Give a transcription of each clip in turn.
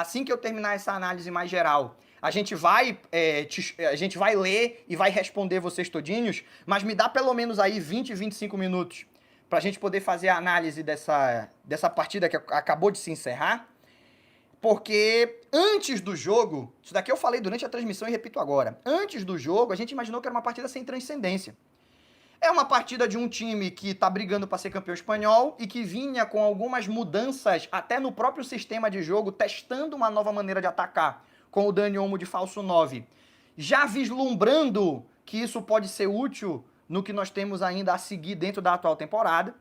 assim que eu terminar essa análise mais geral, a gente vai ler e vai responder vocês todinhos, mas me dá pelo menos aí 20, 25 minutos para a gente poder fazer a análise dessa partida que acabou de se encerrar. Porque antes do jogo, isso daqui eu falei durante a transmissão e repito agora, antes do jogo a gente imaginou que era uma partida sem transcendência. É uma partida de um time que está brigando para ser campeão espanhol e que vinha com algumas mudanças até no próprio sistema de jogo, testando uma nova maneira de atacar, com o Dani Olmo de falso 9. Já vislumbrando que isso pode ser útil no que nós temos ainda a seguir dentro da atual temporada.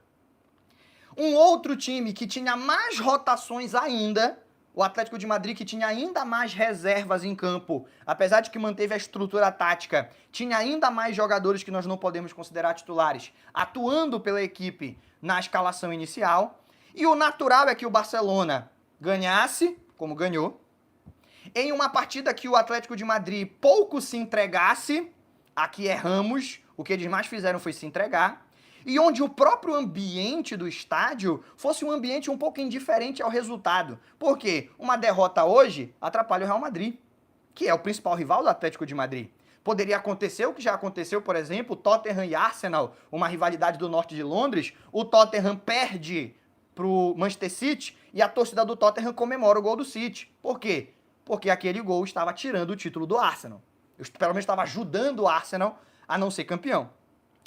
Um outro time que tinha mais rotações ainda, o Atlético de Madrid, que tinha ainda mais reservas em campo, apesar de que manteve a estrutura tática, tinha ainda mais jogadores que nós não podemos considerar titulares, atuando pela equipe na escalação inicial. E o natural é que o Barcelona ganhasse, como ganhou, em uma partida que o Atlético de Madrid pouco se entregasse, aqui erramos, o que eles mais fizeram foi se entregar, e onde o próprio ambiente do estádio fosse um ambiente um pouco indiferente ao resultado. Por quê? Uma derrota hoje atrapalha o Real Madrid, que é o principal rival do Atlético de Madrid. Poderia acontecer o que já aconteceu, por exemplo, Tottenham e Arsenal, uma rivalidade do norte de Londres, o Tottenham perde pro Manchester City e a torcida do Tottenham comemora o gol do City. Por quê? Porque aquele gol estava tirando o título do Arsenal. Pelo menos estava ajudando o Arsenal a não ser campeão.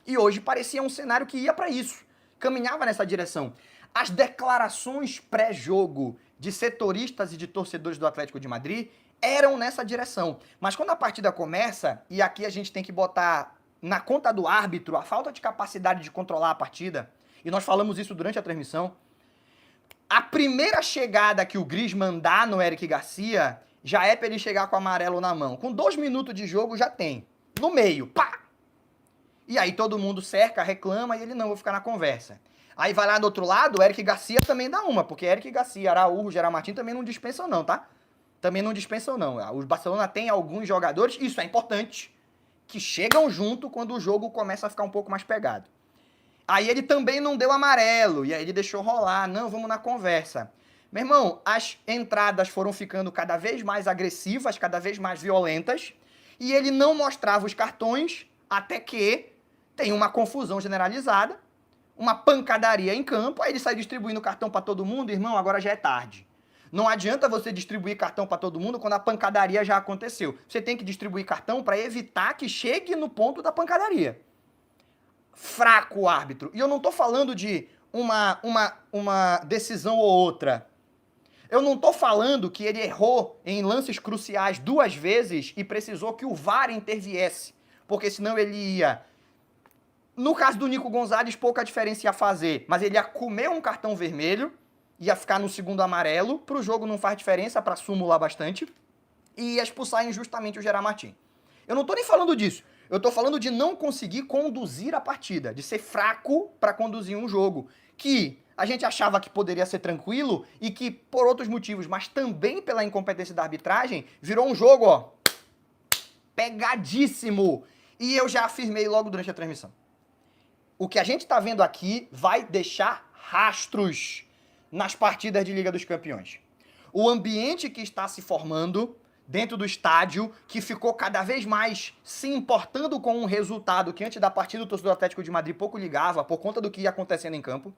E hoje parecia um cenário que ia para isso, caminhava nessa direção. As declarações pré-jogo de setoristas e de torcedores do Atlético de Madrid eram nessa direção. Mas quando a partida começa, e aqui a gente tem que botar na conta do árbitro a falta de capacidade de controlar a partida, e nós falamos isso durante a transmissão, a primeira chegada que o Griezmann dá no Eric Garcia já é para ele chegar com o amarelo na mão. Com 2 minutos de jogo já tem. No meio, pá! E aí todo mundo cerca, reclama e ele não, vou ficar na conversa. Aí vai lá do outro lado, o Eric Garcia também dá uma, porque Eric Garcia, Araújo, Gerard Martin também não dispensam não, tá? Também não dispensam não. O Barcelona tem alguns jogadores, isso é importante, que chegam junto quando o jogo começa a ficar um pouco mais pegado. Aí ele também não deu amarelo, e aí ele deixou rolar, não, vamos na conversa. Meu irmão, as entradas foram ficando cada vez mais agressivas, cada vez mais violentas, e ele não mostrava os cartões até que tem uma confusão generalizada, uma pancadaria em campo, aí ele sai distribuindo cartão para todo mundo, irmão, agora já é tarde. Não adianta você distribuir cartão para todo mundo quando a pancadaria já aconteceu. Você tem que distribuir cartão para evitar que chegue no ponto da pancadaria. Fraco o árbitro. E eu não tô falando de uma decisão ou outra. Eu não tô falando que ele errou em lances cruciais 2 vezes e precisou que o VAR interviesse, porque senão ele ia... No caso do Nico Gonzalez, pouca diferença ia fazer, mas ele ia comer um cartão vermelho, ia ficar no segundo amarelo, pro jogo não faz diferença, pra súmula bastante, e ia expulsar injustamente o Gerard Martin. Eu não tô nem falando disso, eu tô falando de não conseguir conduzir a partida, de ser fraco pra conduzir um jogo, que a gente achava que poderia ser tranquilo e que, por outros motivos, mas também pela incompetência da arbitragem, virou um jogo, ó, pegadíssimo. E eu já afirmei logo durante a transmissão. O que a gente está vendo aqui vai deixar rastros nas partidas de Liga dos Campeões. O ambiente que está se formando dentro do estádio, que ficou cada vez mais se importando com um resultado que antes da partida o torcedor do Atlético de Madrid pouco ligava por conta do que ia acontecendo em campo.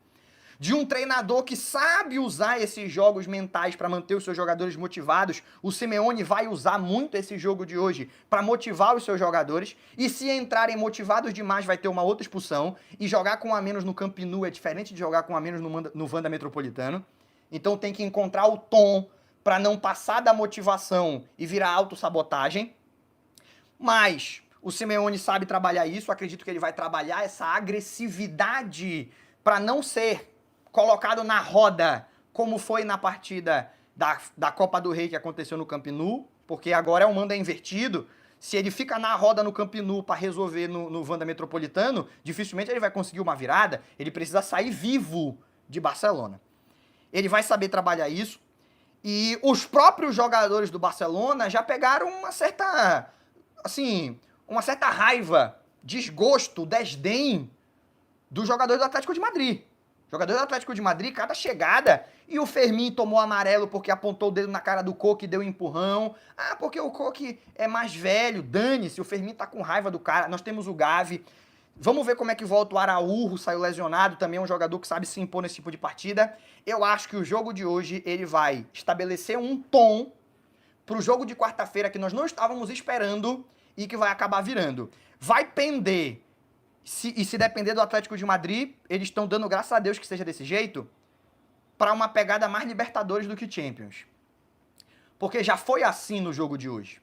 De um treinador que sabe usar esses jogos mentais para manter os seus jogadores motivados. O Simeone vai usar muito esse jogo de hoje para motivar os seus jogadores. E se entrarem motivados demais, vai ter uma outra expulsão. E jogar com um a menos no Camp Nou é diferente de jogar com um a menos no Wanda Metropolitano. Então tem que encontrar o tom para não passar da motivação e virar autossabotagem. Mas o Simeone sabe trabalhar isso. Acredito que ele vai trabalhar essa agressividade para não ser colocado na roda, como foi na partida da Copa do Rei que aconteceu no Camp Nou, porque agora é um manda invertido. Se ele fica na roda no Camp Nou para resolver no Wanda Metropolitano, dificilmente ele vai conseguir uma virada, ele precisa sair vivo de Barcelona. Ele vai saber trabalhar isso, e os próprios jogadores do Barcelona já pegaram uma certa raiva, desgosto, desdém dos jogadores do Atlético de Madrid. Jogador do Atlético de Madrid, cada chegada, e o Fermin tomou amarelo porque apontou o dedo na cara do Koke e deu um empurrão. Ah, porque o Koke é mais velho, dane-se, o Fermin tá com raiva do cara. Nós temos o Gavi. Vamos ver como é que volta o Araújo, saiu lesionado, também é um jogador que sabe se impor nesse tipo de partida. Eu acho que o jogo de hoje, ele vai estabelecer um tom pro jogo de quarta-feira que nós não estávamos esperando e que vai acabar virando. Vai pender, se depender do Atlético de Madrid, eles estão dando graças a Deus que seja desse jeito, para uma pegada mais Libertadores do que Champions. Porque já foi assim no jogo de hoje.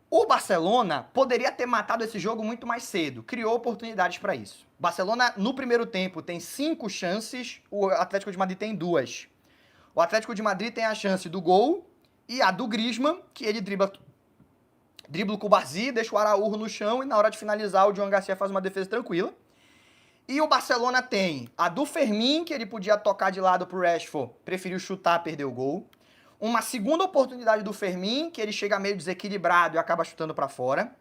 O Barcelona poderia ter matado esse jogo muito mais cedo, criou oportunidades para isso. Barcelona, no primeiro tempo, tem 5 chances, o Atlético de Madrid tem 2. O Atlético de Madrid tem a chance do gol e a do Griezmann, que ele dribla o Cubarsí, deixa o Araújo no chão e na hora de finalizar o João Garcia faz uma defesa tranquila. E o Barcelona tem a do Fermin, que ele podia tocar de lado pro Rashford, preferiu chutar, perdeu o gol. Uma segunda oportunidade do Fermin, que ele chega meio desequilibrado e acaba chutando para fora.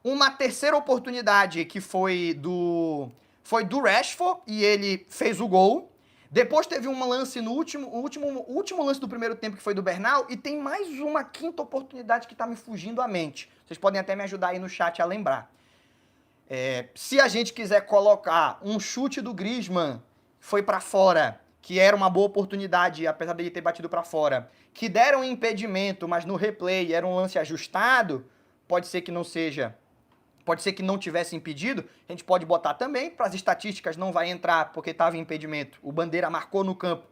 Uma terceira oportunidade que foi do Rashford e ele fez o gol. Depois teve um lance no último lance do primeiro tempo, que foi do Bernal, e tem mais uma quinta oportunidade que tá me fugindo à mente. Vocês podem até me ajudar aí no chat a lembrar. Se a gente quiser colocar um chute do Griezmann, foi para fora, que era uma boa oportunidade, apesar dele ter batido para fora, que deram um impedimento, mas no replay era um lance ajustado, pode ser que não seja, pode ser que não tivesse impedido, a gente pode botar também, para as estatísticas não vai entrar, porque estava em impedimento, o Bandeira marcou no campo.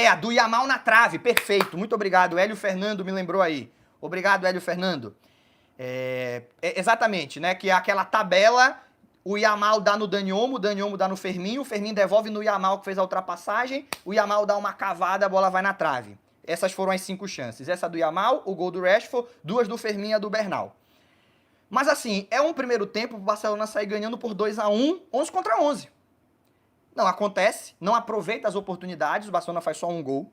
A do Yamal na trave, perfeito, muito obrigado, Hélio Fernando me lembrou aí. Obrigado, Hélio Fernando. Exatamente, né? Que é aquela tabela, o Yamal dá no Dani Olmo, o Dani Olmo dá no Fermin, o Fermin devolve no Yamal que fez a ultrapassagem, o Yamal dá uma cavada, a bola vai na trave. Essas foram as 5 chances. Essa do Yamal, o gol do Rashford, 2 do Fermin e a do Bernal. Mas assim, é um primeiro tempo pro Barcelona sair ganhando por 2-1, 11 contra 11. Não acontece, não aproveita as oportunidades, o Barcelona faz só um gol.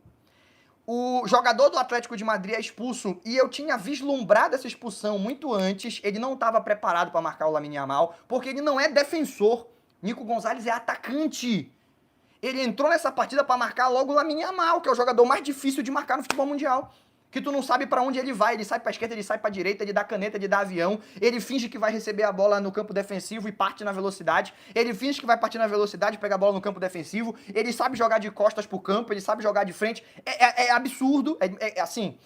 O jogador do Atlético de Madrid é expulso e eu tinha vislumbrado essa expulsão muito antes. Ele não estava preparado para marcar o Lamine Yamal, porque ele não é defensor. Nico Gonzalez é atacante. Ele entrou nessa partida para marcar logo o Lamine Yamal, que é o jogador mais difícil de marcar no futebol mundial. Que tu não sabe para onde ele vai, ele sai para esquerda, ele sai para direita, ele dá caneta, ele dá avião, ele finge que vai receber a bola no campo defensivo e parte na velocidade, ele finge que vai partir na velocidade e pega a bola no campo defensivo, ele sabe jogar de costas pro campo, ele sabe jogar de frente, é absurdo, assim,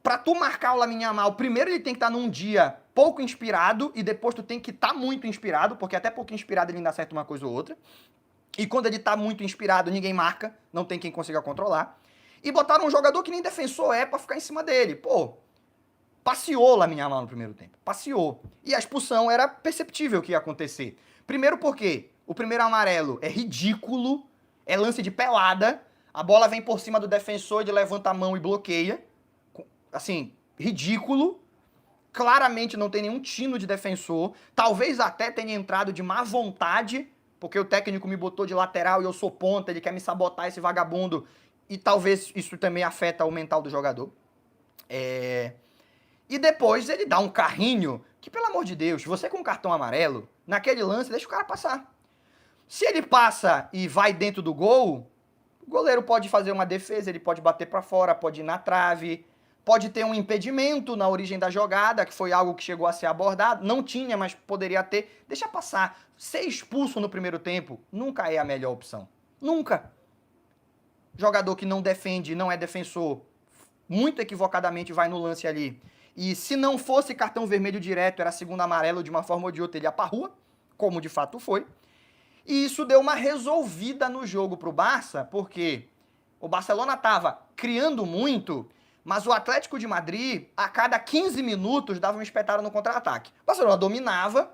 pra tu marcar o Lamine Yamal, primeiro ele tem que estar num dia pouco inspirado e depois tu tem que estar muito inspirado, porque até pouco inspirado ele ainda acerta uma coisa ou outra, e quando ele tá muito inspirado ninguém marca, não tem quem consiga controlar. E botaram um jogador que nem defensor pra ficar em cima dele. Pô, passeou Lamine Yamal no primeiro tempo. Passeou. E a expulsão era perceptível que ia acontecer. Primeiro porque o primeiro amarelo é ridículo, é lance de pelada, a bola vem por cima do defensor, ele levanta a mão e bloqueia. Assim, ridículo. Claramente não tem nenhum tino de defensor. Talvez até tenha entrado de má vontade, porque o técnico me botou de lateral e eu sou ponta, ele quer me sabotar, esse vagabundo. E talvez isso também afeta o mental do jogador. E depois ele dá um carrinho, que pelo amor de Deus, você com um cartão amarelo, naquele lance, deixa o cara passar. Se ele passa e vai dentro do gol, o goleiro pode fazer uma defesa, ele pode bater pra fora, pode ir na trave, pode ter um impedimento na origem da jogada, que foi algo que chegou a ser abordado, não tinha, mas poderia ter. Deixa passar. Ser expulso no primeiro tempo nunca é a melhor opção. Nunca. Jogador que não defende, não é defensor, muito equivocadamente vai no lance ali. E se não fosse cartão vermelho direto, era segundo amarelo, de uma forma ou de outra, ele ia pra rua, como de fato foi. E isso deu uma resolvida no jogo pro Barça, porque o Barcelona tava criando muito, mas o Atlético de Madrid, a cada 15 minutos, dava uma espetada no contra-ataque. O Barcelona dominava,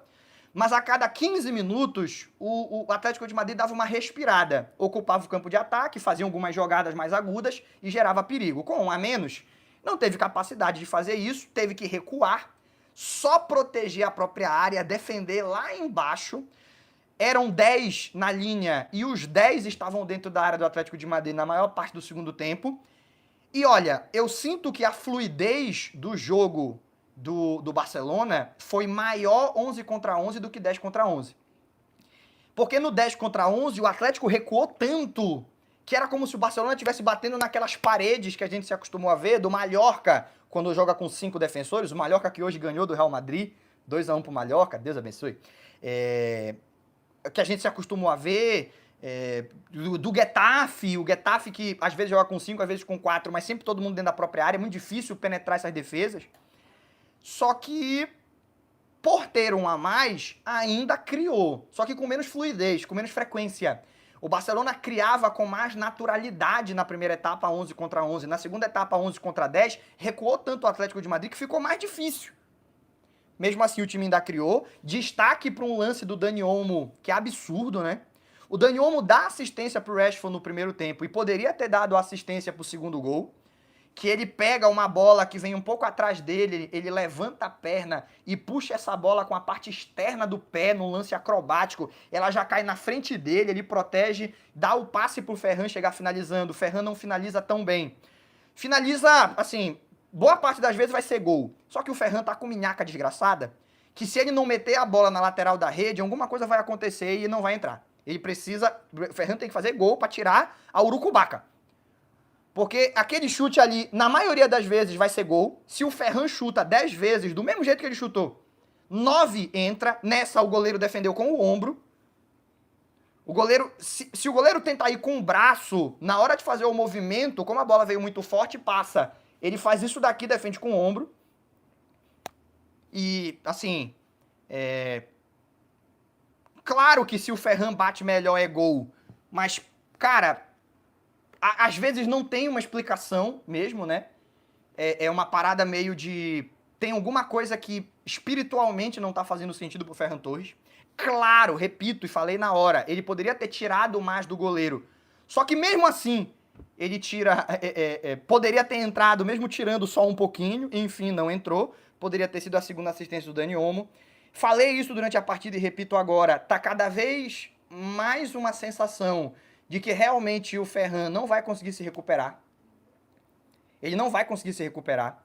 mas a cada 15 minutos, o Atlético de Madrid dava uma respirada. Ocupava o campo de ataque, fazia algumas jogadas mais agudas e gerava perigo. Com um a menos, não teve capacidade de fazer isso, teve que recuar, só proteger a própria área, defender lá embaixo. Eram 10 na linha e os 10 estavam dentro da área do Atlético de Madrid na maior parte do segundo tempo. E olha, eu sinto que a fluidez do jogo do Barcelona foi maior 11 contra 11 do que 10 contra 11. Porque no 10 contra 11 o Atlético recuou tanto que era como se o Barcelona estivesse batendo naquelas paredes que a gente se acostumou a ver do Mallorca, quando joga com 5 defensores. O Mallorca que hoje ganhou do Real Madrid, 2-1 pro Mallorca, Deus abençoe. Que a gente se acostumou a ver, do Getafe, o Getafe que às vezes joga com 5, às vezes com 4, mas sempre todo mundo dentro da própria área, é muito difícil penetrar essas defesas. Só que, por ter um a mais, ainda criou, só que com menos fluidez, com menos frequência. O Barcelona criava com mais naturalidade na primeira etapa, 11 contra 11. Na segunda etapa, 11 contra 10, recuou tanto o Atlético de Madrid que ficou mais difícil. Mesmo assim, o time ainda criou. Destaque para um lance do Dani Olmo, que é absurdo, né? O Dani Olmo dá assistência para o Rashford no primeiro tempo e poderia ter dado assistência para o segundo gol. Que ele pega uma bola que vem um pouco atrás dele, ele levanta a perna e puxa essa bola com a parte externa do pé no lance acrobático. Ela já cai na frente dele, ele protege, dá o passe pro Ferran chegar finalizando. O Ferran não finaliza tão bem. Finaliza, assim, boa parte das vezes vai ser gol. Só que o Ferran tá com minhaca desgraçada, que se ele não meter a bola na lateral da rede, alguma coisa vai acontecer e não vai entrar. Ele precisa, o Ferran tem que fazer gol para tirar a urucubaca. Porque aquele chute ali, na maioria das vezes, vai ser gol. Se o Ferran chuta 10 vezes, do mesmo jeito que ele chutou, 9 entra. Nessa, o goleiro defendeu com o ombro. O goleiro, se o goleiro tentar ir com o braço, na hora de fazer o movimento, como a bola veio muito forte, passa. Ele faz isso daqui, defende com o ombro. E, assim, claro que se o Ferran bate melhor é gol. Mas, cara, às vezes não tem uma explicação mesmo, né? É uma parada meio de... Tem alguma coisa que espiritualmente não tá fazendo sentido pro Ferran Torres. Claro, repito e falei na hora, ele poderia ter tirado mais do goleiro. Só que mesmo assim, ele tira... poderia ter entrado, mesmo tirando só um pouquinho. Enfim, não entrou. Poderia ter sido a segunda assistência do Dani Olmo. Falei isso durante a partida e repito agora. Tá cada vez mais uma sensação de que realmente o Ferran não vai conseguir se recuperar. Ele não vai conseguir se recuperar.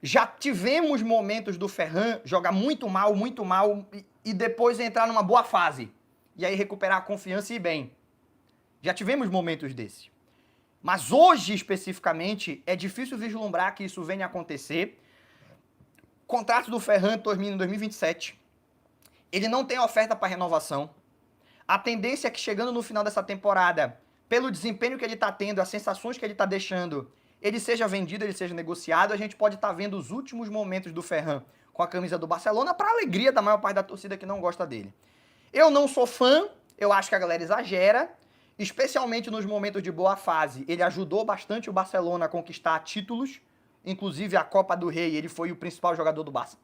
Já tivemos momentos do Ferran jogar muito mal, e depois entrar numa boa fase. E aí recuperar a confiança e ir bem. Já tivemos momentos desses. Mas hoje, especificamente, é difícil vislumbrar que isso venha a acontecer. O contrato do Ferran termina em 2027. Ele não tem oferta para renovação. A tendência é que chegando no final dessa temporada, pelo desempenho que ele está tendo, as sensações que ele está deixando, ele seja vendido, ele seja negociado. A gente pode estar vendo os últimos momentos do Ferran com a camisa do Barcelona, para alegria da maior parte da torcida que não gosta dele. Eu não sou fã, eu acho que a galera exagera, especialmente nos momentos de boa fase. Ele ajudou bastante o Barcelona a conquistar títulos, inclusive a Copa do Rei, ele foi o principal jogador do Barça,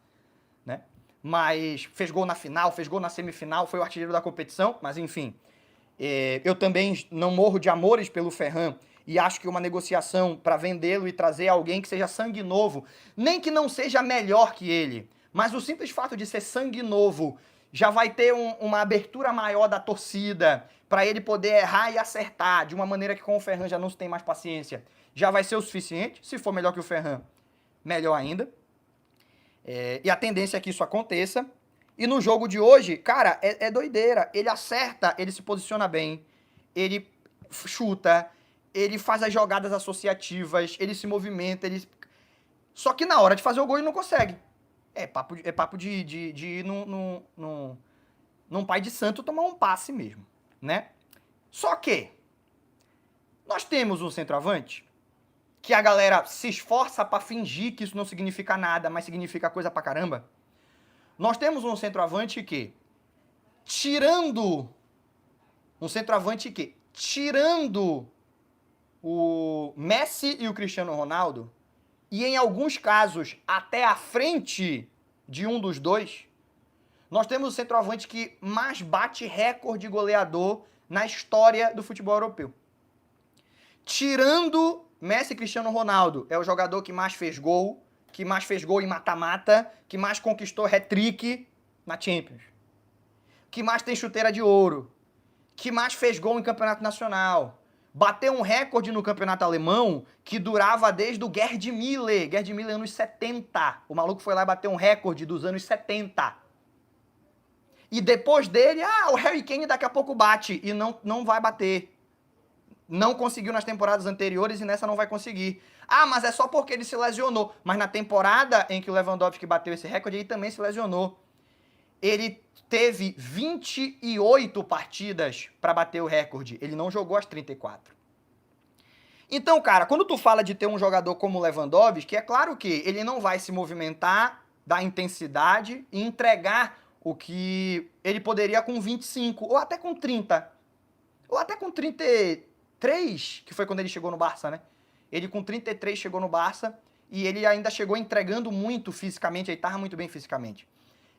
né? Mas fez gol na final, fez gol na semifinal, foi o artilheiro da competição, mas enfim. Eu também não morro de amores pelo Ferran e acho que uma negociação para vendê-lo e trazer alguém que seja sangue novo, nem que não seja melhor que ele, mas o simples fato de ser sangue novo já vai ter uma abertura maior da torcida para ele poder errar e acertar de uma maneira que com o Ferran já não se tem mais paciência. Já vai ser o suficiente, se for melhor que o Ferran, melhor ainda. E a tendência é que isso aconteça. E no jogo de hoje, cara, é doideira. Ele acerta, ele se posiciona bem, ele chuta, ele faz as jogadas associativas, ele se movimenta, só que na hora de fazer o gol ele não consegue. É papo de ir num pai de santo tomar um passe mesmo, né? Só que nós temos um centroavante que a galera se esforça pra fingir que isso não significa nada, mas significa coisa pra caramba. Nós temos um centroavante que, tirando o Messi e o Cristiano Ronaldo, e em alguns casos até à frente de um dos dois, nós temos o centroavante que mais bate recorde goleador na história do futebol europeu. Tirando Messi e Cristiano Ronaldo, é o jogador que mais fez gol em mata-mata, que mais conquistou hat-trick na Champions, que mais tem chuteira de ouro, que mais fez gol em campeonato nacional. Bateu um recorde no campeonato alemão que durava desde o Gerd Müller. Gerd Müller anos 70. O maluco foi lá e bateu um recorde dos anos 70. E depois dele, o Harry Kane daqui a pouco bate. E não vai bater. Não conseguiu nas temporadas anteriores e nessa não vai conseguir. Mas é só porque ele se lesionou. Mas na temporada em que o Lewandowski bateu esse recorde, ele também se lesionou. Ele teve 28 partidas para bater o recorde. Ele não jogou as 34. Então, cara, quando tu fala de ter um jogador como o Lewandowski, é claro que ele não vai se movimentar, dar intensidade e entregar o que ele poderia com 25, ou até com 30. Ou até com 33, que foi quando ele chegou no Barça, né? Ele com 33 chegou no Barça e ele ainda chegou entregando muito fisicamente, ele tava muito bem fisicamente.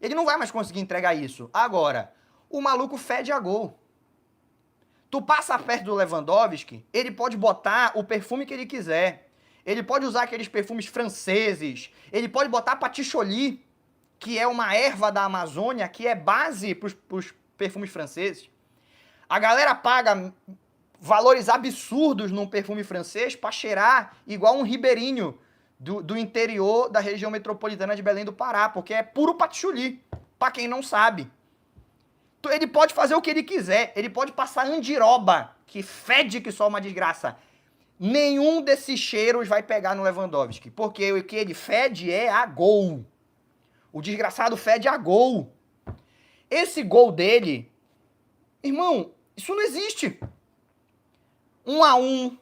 Ele não vai mais conseguir entregar isso. Agora, o maluco fede a gol. Tu passa perto do Lewandowski, ele pode botar o perfume que ele quiser. Ele pode usar aqueles perfumes franceses. Ele pode botar patchouli, que é uma erva da Amazônia, que é base pros perfumes franceses. A galera paga valores absurdos num perfume francês para cheirar igual um ribeirinho do interior da região metropolitana de Belém do Pará, porque é puro patchouli, para quem não sabe. Ele pode fazer o que ele quiser, ele pode passar andiroba, que fede que só uma desgraça. Nenhum desses cheiros vai pegar no Lewandowski, porque o que ele fede é a gol. O desgraçado fede a gol. Esse gol dele, irmão, isso não existe. 1-1,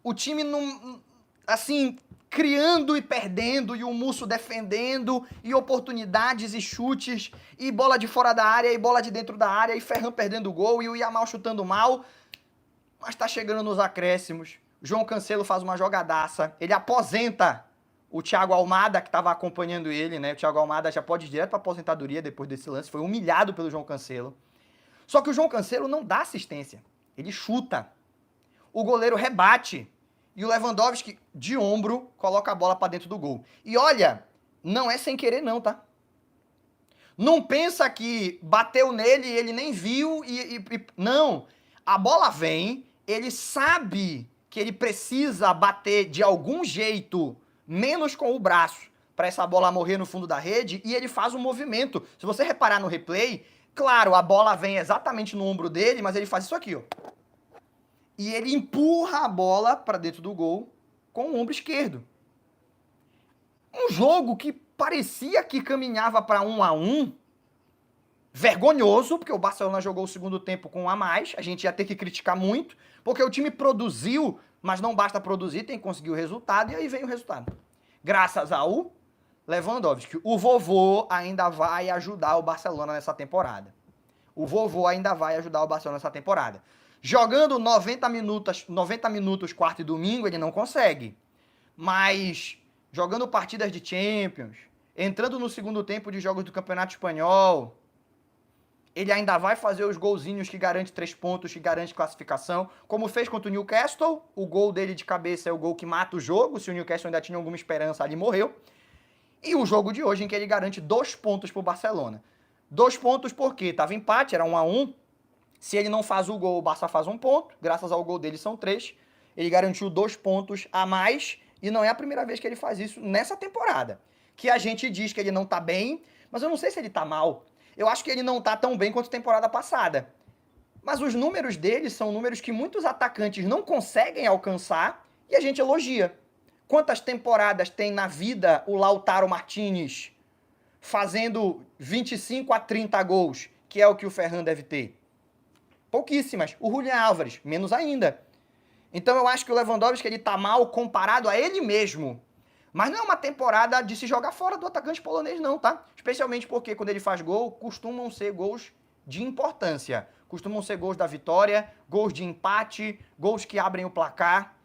o time não, assim, criando e perdendo, e o Musso defendendo, e oportunidades e chutes, e bola de fora da área, e bola de dentro da área, e Ferran perdendo o gol, e o Yamal chutando mal, mas tá chegando nos acréscimos. João Cancelo faz uma jogadaça, ele aposenta o Thiago Almada, que estava acompanhando ele, né? O Thiago Almada já pode ir direto para aposentadoria depois desse lance, foi humilhado pelo João Cancelo. Só que o João Cancelo não dá assistência, ele chuta. O goleiro rebate. E o Lewandowski, de ombro, coloca a bola para dentro do gol. E olha, não é sem querer não, tá? Não pensa que bateu nele e ele nem viu não. A bola vem, ele sabe que ele precisa bater de algum jeito, menos com o braço, para essa bola morrer no fundo da rede, e ele faz um movimento. Se você reparar no replay, claro, a bola vem exatamente no ombro dele, mas ele faz isso aqui, ó. E ele empurra a bola para dentro do gol com o ombro esquerdo. Um jogo que parecia que caminhava para 1-1, vergonhoso, porque o Barcelona jogou o segundo tempo com um a mais, a gente ia ter que criticar muito, porque o time produziu, mas não basta produzir, tem que conseguir o resultado, e aí vem o resultado. Graças ao Lewandowski. O vovô ainda vai ajudar o Barcelona nessa temporada. O vovô ainda vai ajudar o Barcelona nessa temporada. Jogando 90 minutos quarta e domingo, ele não consegue. Mas jogando partidas de Champions, entrando no segundo tempo de jogos do Campeonato Espanhol, ele ainda vai fazer os golzinhos que garante 3 pontos, que garante classificação, como fez contra o Newcastle. O gol dele de cabeça é o gol que mata o jogo. Se o Newcastle ainda tinha alguma esperança, ali morreu. E o jogo de hoje, em que ele garante 2 pontos para o Barcelona. 2 pontos porque estava empate, era 1-1. Se ele não faz o gol, o Barça faz 1 ponto. Graças ao gol dele são 3. Ele garantiu 2 pontos a mais. E não é a primeira vez que ele faz isso nessa temporada. Que a gente diz que ele não tá bem, mas eu não sei se ele tá mal. Eu acho que ele não tá tão bem quanto a temporada passada. Mas os números dele são números que muitos atacantes não conseguem alcançar e a gente elogia. Quantas temporadas tem na vida o Lautaro Martinez fazendo 25 a 30 gols, que é o que o Ferran deve ter? Pouquíssimas. O Julián Álvares, menos ainda. Então eu acho que o Lewandowski ele tá mal comparado a ele mesmo. Mas não é uma temporada de se jogar fora do atacante polonês não, tá? Especialmente porque quando ele faz gol, costumam ser gols de importância. Costumam ser gols da vitória, gols de empate, gols que abrem o placar.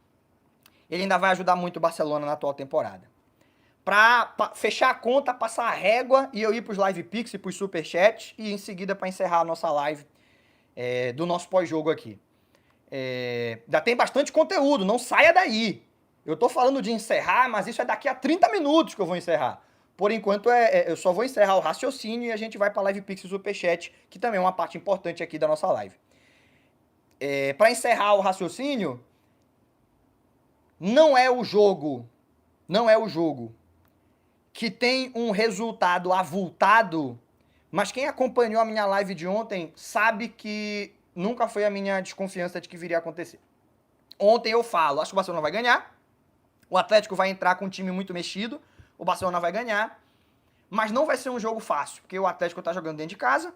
Ele ainda vai ajudar muito o Barcelona na atual temporada. Pra fechar a conta, passar a régua e eu ir pros live picks e pros superchats e em seguida para encerrar a nossa live do nosso pós-jogo aqui. Já tem bastante conteúdo, não saia daí. Eu tô falando de encerrar, mas isso é daqui a 30 minutos que eu vou encerrar. Por enquanto, eu só vou encerrar o raciocínio e a gente vai para Live Pix e Superchat, que também é uma parte importante aqui da nossa live. Para encerrar o raciocínio, não é o jogo que tem um resultado avultado Mas quem acompanhou a minha live de ontem sabe que nunca foi a minha desconfiança de que viria a acontecer. Ontem eu falo, acho que o Barcelona vai ganhar, o Atlético vai entrar com um time muito mexido, o Barcelona vai ganhar, mas não vai ser um jogo fácil, porque o Atlético tá jogando dentro de casa.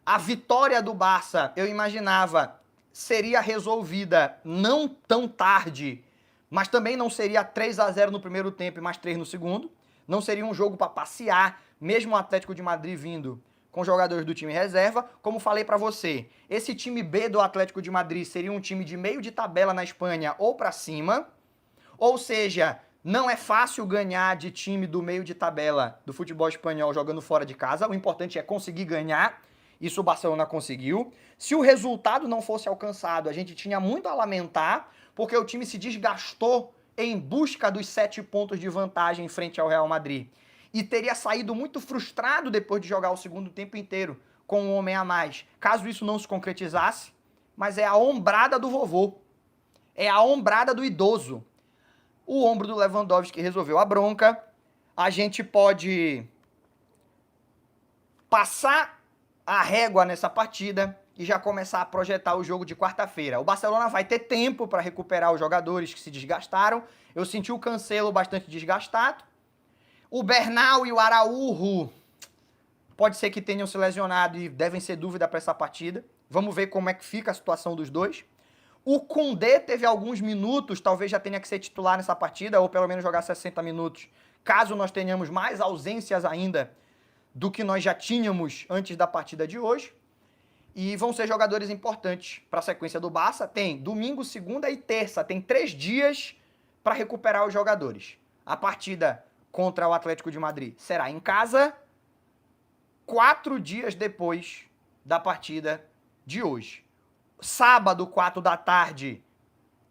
A vitória do Barça, eu imaginava, seria resolvida não tão tarde, mas também não seria 3-0 no primeiro tempo e mais 3 no segundo. Não seria um jogo para passear, mesmo o Atlético de Madrid vindo com jogadores do time reserva. Como falei para você, esse time B do Atlético de Madrid seria um time de meio de tabela na Espanha ou para cima. Ou seja, não é fácil ganhar de time do meio de tabela do futebol espanhol jogando fora de casa. O importante é conseguir ganhar. Isso o Barcelona conseguiu. Se o resultado não fosse alcançado, a gente tinha muito a lamentar, porque o time se desgastou em busca dos 7 pontos de vantagem frente ao Real Madrid. E teria saído muito frustrado depois de jogar o segundo tempo inteiro com um homem a mais. Caso isso não se concretizasse, mas é a ombrada do vovô. É a ombrada do idoso. O ombro do Lewandowski resolveu a bronca. A gente pode passar a régua nessa partida e já começar a projetar o jogo de quarta-feira. O Barcelona vai ter tempo para recuperar os jogadores que se desgastaram. Eu senti o Cancelo bastante desgastado. O Bernal e o Araújo pode ser que tenham se lesionado e devem ser dúvida para essa partida. Vamos ver como é que fica a situação dos dois. O Koundé teve alguns minutos, talvez já tenha que ser titular nessa partida, ou pelo menos jogar 60 minutos, caso nós tenhamos mais ausências ainda do que nós já tínhamos antes da partida de hoje. E vão ser jogadores importantes para a sequência do Barça. Tem domingo, segunda e terça. Tem 3 dias para recuperar os jogadores. A partida contra o Atlético de Madrid será em casa, 4 dias depois da partida de hoje. Sábado, 4 da tarde,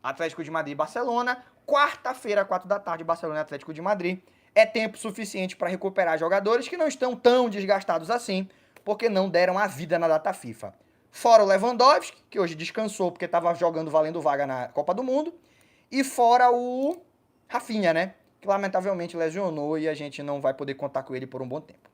Atlético de Madrid e Barcelona. Quarta-feira, 4 da tarde, Barcelona e Atlético de Madrid. É tempo suficiente para recuperar jogadores que não estão tão desgastados assim, porque não deram a vida na data FIFA. Fora o Lewandowski, que hoje descansou porque estava jogando valendo vaga na Copa do Mundo. E fora o Rafinha, né? Que lamentavelmente lesionou e a gente não vai poder contar com ele por um bom tempo.